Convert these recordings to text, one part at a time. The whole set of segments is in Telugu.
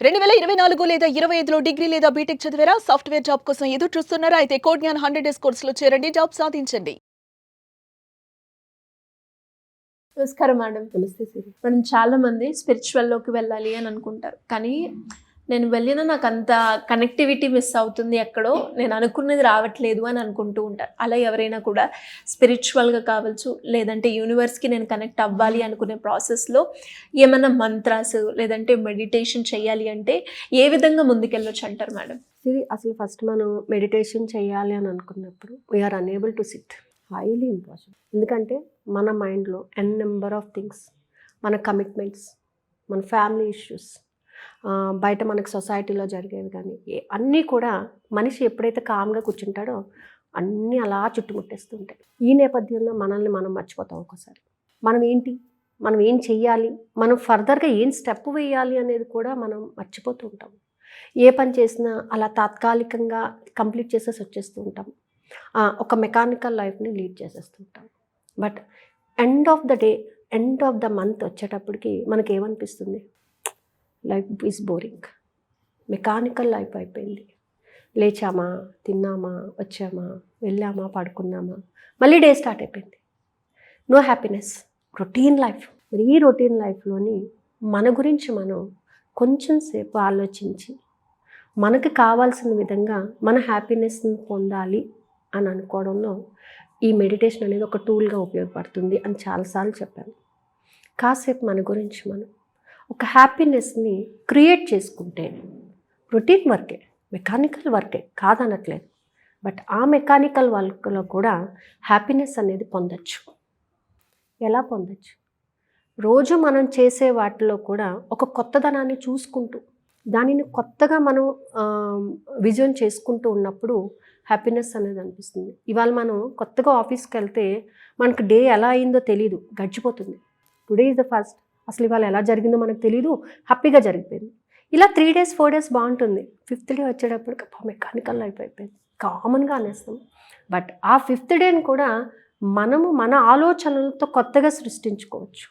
2024 లేదా 25లో డిగ్రీ లేదా బీటెక్ చదివారా? సాఫ్ట్‌వేర్ జాబ్ కోసం ఎదురు చూస్తున్నారా? అయితే కోడ్ జ్ఞాన్ 100 డేస్ కోర్సులో చేరండి. జాబ్ సాధించండి. నమస్కారం మేడం. నమస్తే సిరి. మనం చాలామంది స్పిరిచువల్లోకి వెళ్ళాలి అని అనుకుంటారు. కానీ నేను వెళ్ళినా నాకు అంత కనెక్టివిటీ మిస్ అవుతుంది ఎక్కడో, నేను అనుకున్నది రావట్లేదు అని అనుకుంటూ ఉంటారు. అలా ఎవరైనా కూడా స్పిరిచువల్గా కావచ్చు, లేదంటే యూనివర్స్కి నేను కనెక్ట్ అవ్వాలి అనుకునే ప్రాసెస్లో ఏమైనా మంత్రాస్ లేదంటే మెడిటేషన్ చేయాలి అంటే ఏ విధంగా ముందుకెళ్ళొచ్చు అంటారు మేడం? సిరి, అసలు ఫస్ట్ మనం మెడిటేషన్ చేయాలి అని అనుకున్నప్పుడు we are unable to sit. Highly impossible. ఎందుకంటే మన మైండ్లో నెంబర్ ఆఫ్ థింగ్స్, మన కమిట్మెంట్స్, మన ఫ్యామిలీ ఇష్యూస్, బయట మనకు సొసైటీలో జరిగేవి కానీ అన్నీ కూడా మనిషి ఎప్పుడైతే కామ్గా కూర్చుంటాడో అన్నీ అలా చుట్టుముట్టేస్తుంటాయి. ఈ నేపథ్యంలో మనల్ని మనం మర్చిపోతాం ఒక్కోసారి. మనం ఏం చెయ్యాలి, మనం ఫర్దర్గా ఏం స్టెప్ వేయాలి అనేది కూడా మనం మర్చిపోతూ ఉంటాం. ఏ పని చేసినా అలా తాత్కాలికంగా కంప్లీట్ చేసేసి వచ్చేస్తూ ఉంటాం. ఒక మెకానికల్ లైఫ్ని లీడ్ చేసేస్తుంటాం. But end of the day, end of the month వచ్చేటప్పటికి మనకి ఏమనిపిస్తుంది? Life is boring, mechanical life అయిపోయింది. లేచామా, తిన్నామా, వచ్చామా, వెళ్ళామా, పడుకున్నామా, మళ్ళీ డే స్టార్ట్ అయిపోయింది. No happiness, routine life. మరి ఈ రొటీన్ లైఫ్లోని మన గురించి మనం కొంచెం సేపు ఆలోచించి మనకు కావాల్సిన విధంగా మన హ్యాపీనెస్ని పొందాలి అని అనుకోవడంలో ఈ మెడిటేషన్ అనేది ఒక టూల్గా ఉపయోగపడుతుంది అని చాలాసార్లు చెప్పాను. కాసేపు మన గురించి మనం ఒక హ్యాపీనెస్ని క్రియేట్ చేసుకుంటే, రొటీన్ వర్కే, మెకానికల్ వర్కే కాదనట్లేదు, బట్ ఆ మెకానికల్ వర్క్లో కూడా హ్యాపీనెస్ అనేది పొందొచ్చు. ఎలా పొందొచ్చు? రోజు మనం చేసే వాటిలో కూడా ఒక కొత్తదనాన్ని చూసుకుంటూ దానిని కొత్తగా మనం విజన్ చేసుకుంటూ ఉన్నప్పుడు హ్యాపీనెస్ అనేది అనిపిస్తుంది. ఇవాళ మనం కొత్తగా ఆఫీస్కి వెళ్తే మనకు డే ఎలా అయిందో తెలీదు, గడిచిపోతుంది. Today is the first. అసలు ఇవాళ ఎలా జరిగిందో మనకు తెలీదు, హ్యాపీగా జరిగిపోయింది. ఇలా 3 days 4 days బాగుంటుంది. 5th డే వచ్చేటప్పటికి మెకానికల్ లైఫ్ అయిపోయింది, కామన్గా అనేస్తాం. బట్ ఆ 5th డేని కూడా మనము మన ఆలోచనలతో కొత్తగా సృష్టించుకోవచ్చు.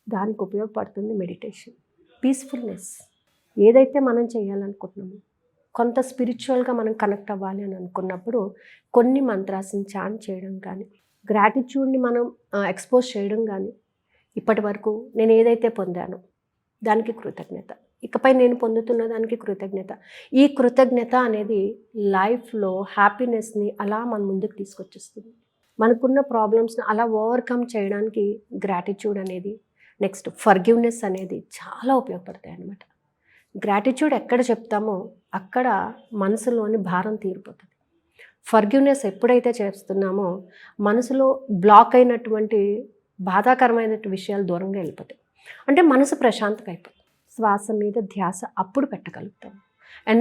దానికి ఉపయోగపడుతుంది మెడిటేషన్. పీస్ఫుల్నెస్ ఏదైతే మనం చేయాలనుకుంటున్నామో, కొంత స్పిరిచువల్గా మనం కనెక్ట్ అవ్వాలి అని అనుకున్నప్పుడు కొన్ని మంత్రాస్ని చాంట్ చేయడం కానీ, గ్రాటిట్యూడ్ని మనం ఎక్స్పోజ్ చేయడం కానీ, ఇప్పటి వరకు నేను ఏదైతే పొందానో దానికి కృతజ్ఞత, ఇకపై నేను పొందుతున్న దానికి కృతజ్ఞత. ఈ కృతజ్ఞత అనేది లైఫ్లో హ్యాపీనెస్ని అలా మన ముందుకు తీసుకొచ్చేస్తుంది. మనకున్న ప్రాబ్లమ్స్ని అలా ఓవర్కమ్ చేయడానికి గ్రాటిట్యూడ్ అనేది, నెక్స్ట్ ఫర్గివ్నెస్ అనేది చాలా ఉపయోగపడతాయి అన్నమాట. గ్రాటిట్యూడ్ ఎక్కడ చెప్తామో అక్కడ మనసులోని భారం తీరిపోతుంది. ఫర్గివ్నెస్ ఎప్పుడైతే చేస్తున్నామో మనసులో బ్లాక్ అయినటువంటి బాధాకరమైన విషయాలు దూరంగా వెళ్ళిపోతాయి. అంటే మనసు ప్రశాంతంగా అయిపోతుంది. శ్వాస మీద ధ్యాస అప్పుడు పెట్టగలుగుతాం.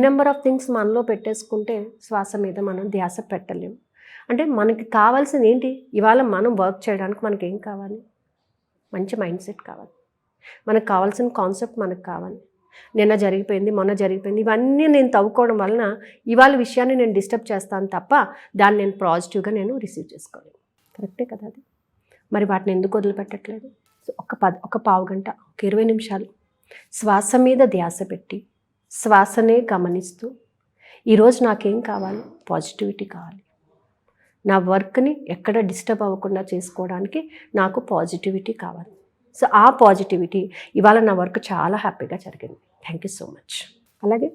నెంబర్ ఆఫ్ థింగ్స్ మనలో పెట్టేసుకుంటే శ్వాస మీద మనం ధ్యాస పెట్టలేము. అంటే మనకి కావాల్సింది ఏంటి? ఇవాళ మనం వర్క్ చేయడానికి మనకి ఏం కావాలి? మంచి మైండ్ సెట్ కావాలి. మనకు కావాల్సిన కాన్సెప్ట్ మనకు కావాలి. నిన్న జరిగిపోయింది, మొన్న జరిగిపోయింది, ఇవన్నీ నేను తవ్వుకోవడం వలన ఇవాళ విషయాన్ని నేను డిస్టర్బ్ చేస్తాను తప్ప దాన్ని నేను పాజిటివ్గా నేను రిసీవ్ చేసుకోలేను. కరెక్టే కదా అది? మరి వాటిని ఎందుకు వదిలిపెట్టట్లేదు? సో ఒక పావు గంట, ఒక 20 నిమిషాలు శ్వాస మీద ధ్యాస పెట్టి శ్వాసనే గమనిస్తూ, ఈరోజు నాకేం కావాలి? పాజిటివిటీ కావాలి. నా వర్క్ని ఎక్కడ డిస్టర్బ్ అవ్వకుండా చేసుకోవడానికి నాకు పాజిటివిటీ కావాలి. సో ఆ పాజిటివిటీ, ఇవాళ నా వర్క్ చాలా హ్యాపీగా జరిగింది, థ్యాంక్ యూ సో మచ్. అలాగే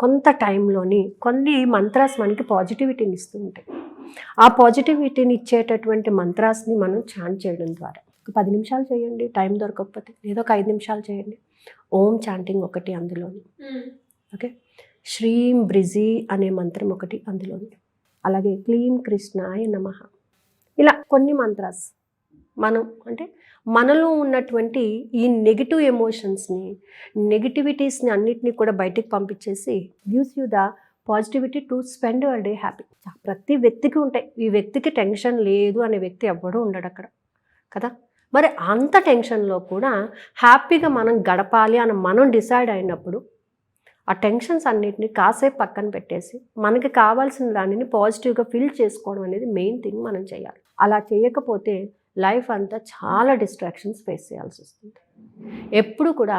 కొంత టైంలోని కొన్ని మంత్రాస్ మనకి పాజిటివిటీని ఇస్తూ ఉంటాయి. ఆ పాజిటివిటీని ఇచ్చేటటువంటి మంత్రాస్ని మనం చాంట్ చేయడం ద్వారా ఒక 10 నిమిషాలు చేయండి, టైం దొరకకపోతే, లేదా ఒక 5 నిమిషాలు చేయండి. ఓం చాంటింగ్ ఒకటి అందులోని, ఓకే, శ్రీం బ్రిజి అనే మంత్రం ఒకటి అందులోని, అలాగే క్లీం కృష్ణాయ నమః. ఇలా కొన్ని మంత్రాస్ మనం అంటే మనలో ఉన్నటువంటి ఈ నెగిటివ్ ఎమోషన్స్ని, నెగిటివిటీస్ని అన్నిటినీ కూడా బయటికి పంపించేసి gives you the positivity to spend your day happy. ప్రతి వ్యక్తికి ఉంటాయి. ఈ వ్యక్తికి టెన్షన్ లేదు అనే వ్యక్తి ఎవ్వడూ ఉండడు అక్కడ కదా. మరి అంత టెన్షన్లో కూడా హ్యాపీగా మనం గడపాలి అని మనం డిసైడ్ అయినప్పుడు ఆ టెన్షన్స్ అన్నిటిని కాసేపు పక్కన పెట్టేసి మనకి కావాల్సిన దానిని పాజిటివ్గా ఫీల్ చేసుకోవడం అనేది మెయిన్ థింగ్ మనం చేయాలి. అలా చేయకపోతే లైఫ్ అంతా చాలా డిస్ట్రాక్షన్స్ ఫేస్ చేయాల్సి వస్తుంది. ఎప్పుడు కూడా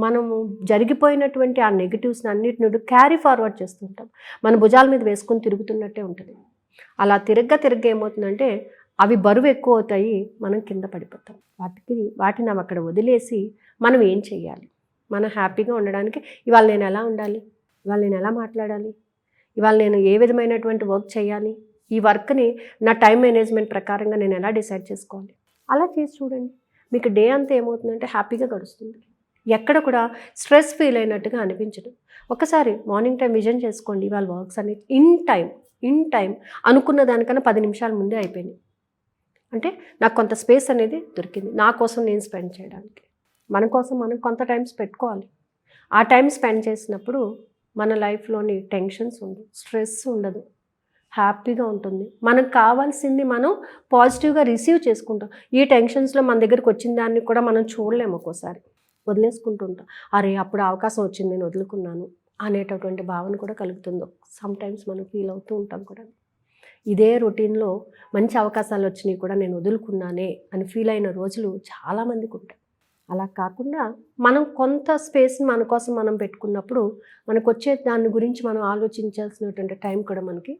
మనము జరిగిపోయినటువంటి ఆ నెగిటివ్స్ని అన్నిటిని క్యారీ ఫార్వర్డ్ చేస్తుంటాం, మన భుజాల మీద వేసుకొని తిరుగుతున్నట్టే ఉంటుంది. అలా తిరగ్గా ఏమవుతుందంటే అవి బరువు ఎక్కువ అవుతాయి, మనం కింద పడిపోతాం. వాటిని అక్కడ వదిలేసి మనం ఏం చెయ్యాలి, మనం హ్యాపీగా ఉండడానికి ఇవాళ నేను ఎలా ఉండాలి, ఇవాళ నేను ఎలా మాట్లాడాలి, ఇవాళ నేను ఏ విధమైనటువంటి వర్క్ చేయాలి, ఈ వర్క్ని నా టైం మేనేజ్మెంట్ ప్రకారంగా నేను ఎలా డిసైడ్ చేసుకోవాలి, అలా చేసి చూడండి. మీకు డే అంతా ఏమవుతుందంటే హ్యాపీగా గడుస్తుంది, ఎక్కడ కూడా స్ట్రెస్ ఫీల్ అయినట్టుగా అనిపించదు. ఒకసారి మార్నింగ్ టైం విజన్ చేసుకోండి, ఇవాళ వర్క్స్ అనేది ఇన్ టైం అనుకున్న దానికన్నా 10 నిమిషాల ముందే అయిపోయినాయి అంటే నాకు కొంత స్పేస్ అనేది దొరికింది, నా కోసం నేను స్పెండ్ చేయడానికి. మన కోసం మనం కొంత టైం పెట్టుకోవాలి. ఆ టైం స్పెండ్ చేసినప్పుడు మన లైఫ్లోని టెన్షన్స్ ఉండదు, స్ట్రెస్ ఉండదు, హ్యాపీగా ఉంటుంది. మనకు కావాల్సింది మనం పాజిటివ్గా రిసీవ్ చేసుకుంటాం. ఈ టెన్షన్స్లో మన దగ్గరికి వచ్చిన దాన్ని కూడా మనం చూడలేము, ఒక్కోసారి వదిలేసుకుంటుంటాం. అరే అప్పుడు అవకాశం వచ్చింది నేను వదులుకున్నాను అనేటటువంటి భావన కూడా కలుగుతుందో సమ్టైమ్స్ మనం ఫీల్ అవుతూ ఉంటాం కూడా. ఇదే రొటీన్లో మంచి అవకాశాలు వచ్చినాయి కూడా నేను వదులుకున్నానే అని ఫీల్ అయిన రోజులు చాలామందికి ఉంటాయి. అలా కాకుండా మనం కొంత స్పేస్ని మన కోసం మనం పెట్టుకున్నప్పుడు మనకు వచ్చే దాని గురించి మనం ఆలోచించాల్సినటువంటి టైం కూడా మనకి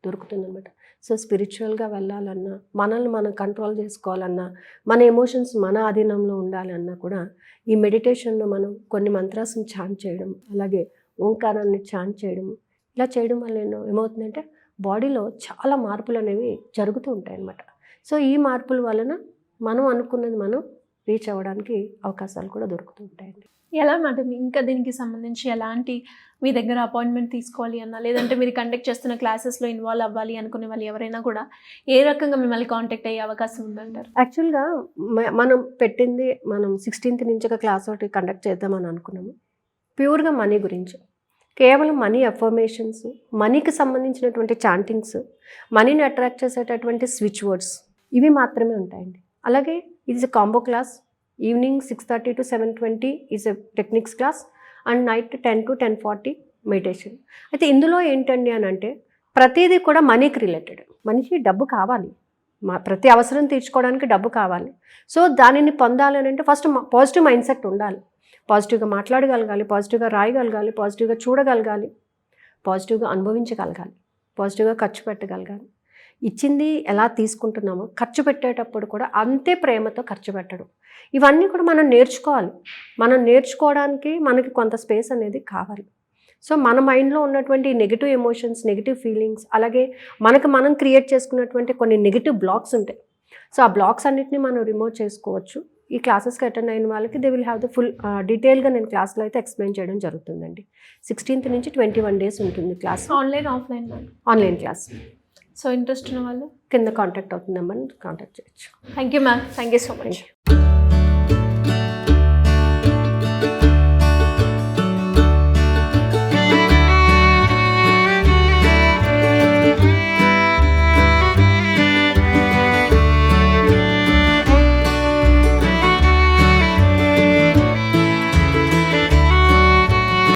దొరుకుతుందన్నమాట. సో స్పిరిచువల్గా వెళ్ళాలన్నా, మనల్ని మనం కంట్రోల్ చేసుకోవాలన్నా, మన ఎమోషన్స్ మన ఆధీనంలో ఉండాలన్నా కూడా ఈ మెడిటేషన్లో మనం కొన్ని మంత్రాలను చాంట్ చేయడం, అలాగే ఓంకారాన్ని చాంట్ చేయడం, ఇలా చేయడం వల్ల ఏమవుతుందంటే బాడీలో చాలా మార్పులు అనేవి జరుగుతూ ఉంటాయి అన్నమాట. సో ఈ మార్పుల వలన మనం అనుకున్నది మనం రీచ్ అవ్వడానికి అవకాశాలు కూడా దొరుకుతూ ఉంటాయండి. ఎలా మేడం, ఇంకా దీనికి సంబంధించి ఎలాంటి మీ దగ్గర అపాయింట్మెంట్ తీసుకోవాలి అన్నా, లేదంటే మీరు కండక్ట్ చేస్తున్న క్లాసెస్లో ఇన్వాల్వ్ అవ్వాలి అనుకునే వాళ్ళు ఎవరైనా కూడా ఏ రకంగా మిమ్మల్ని కాంటాక్ట్ అయ్యే అవకాశం ఉందంటారు? యాక్చువల్గా మనం పెట్టింది, మనం 16th నుంచి ఒక క్లాస్ ఒకటి కండక్ట్ చేద్దామని అనుకున్నాము. ప్యూర్గా మనీ గురించి, కేవలం మనీ అఫర్మేషన్స్, మనీకి సంబంధించినటువంటి చాంటింగ్స్, మనీని అట్రాక్ట్ చేసేటటువంటి స్విచ్ వర్డ్స్, ఇవి మాత్రమే ఉంటాయండి. అలాగే ఇది combo class. Evening 6:30 to 7:20 is a techniques class and night 10 to 10:40 meditation. అయితే ఇందులో ఏంటండి అని అంటే ప్రతిదీ కూడా మనీకి రిలేటెడ్. మనిషి డబ్బు కావాలి, ప్రతి అవసరం తీర్చుకోవడానికి డబ్బు కావాలి. సో దానిని పొందాలని అంటే ఫస్ట్ పాజిటివ్ మైండ్ సెట్ ఉండాలి. పాజిటివ్గా మాట్లాడగలగాలి, పాజిటివ్గా రాయగలగాలి, పాజిటివ్గా చూడగలగాలి, పాజిటివ్గా అనుభవించగలగాలి, పాజిటివ్గా ఖర్చు పెట్టగలగాలి. ఇచ్చింది ఎలా తీసుకుంటున్నామో ఖర్చు పెట్టేటప్పుడు కూడా అంతే ప్రేమతో ఖర్చు పెట్టడం, ఇవన్నీ కూడా మనం నేర్చుకోవాలి. మనం నేర్చుకోవడానికి మనకి కొంత స్పేస్ అనేది కావాలి. సో మన మైండ్లో ఉన్నటువంటి నెగిటివ్ ఎమోషన్స్, నెగిటివ్ ఫీలింగ్స్, అలాగే మనం క్రియేట్ చేసుకున్నటువంటి కొన్ని నెగిటివ్ బ్లాక్స్ ఉంటాయి. సో ఆ బ్లాక్స్ అన్నిటిని మనం రిమూవ్ చేసుకోవచ్చు. ఈ క్లాసెస్కి అటెండ్ అయిన వాళ్ళకి they will have the full డీటెయిల్గా నేను క్లాస్లో అయితే ఎక్స్ప్లెయిన్ చేయడం జరుగుతుందండి. 16th నుంచి 21 days ఉంటుంది class. Online offline? Online class. So interest ఉన్న వాళ్ళు కింద కాంటాక్ట్ అవుతుందమ్మని కాంటాక్ట్ చేయొచ్చు. Thank you ma'am, thank you so much.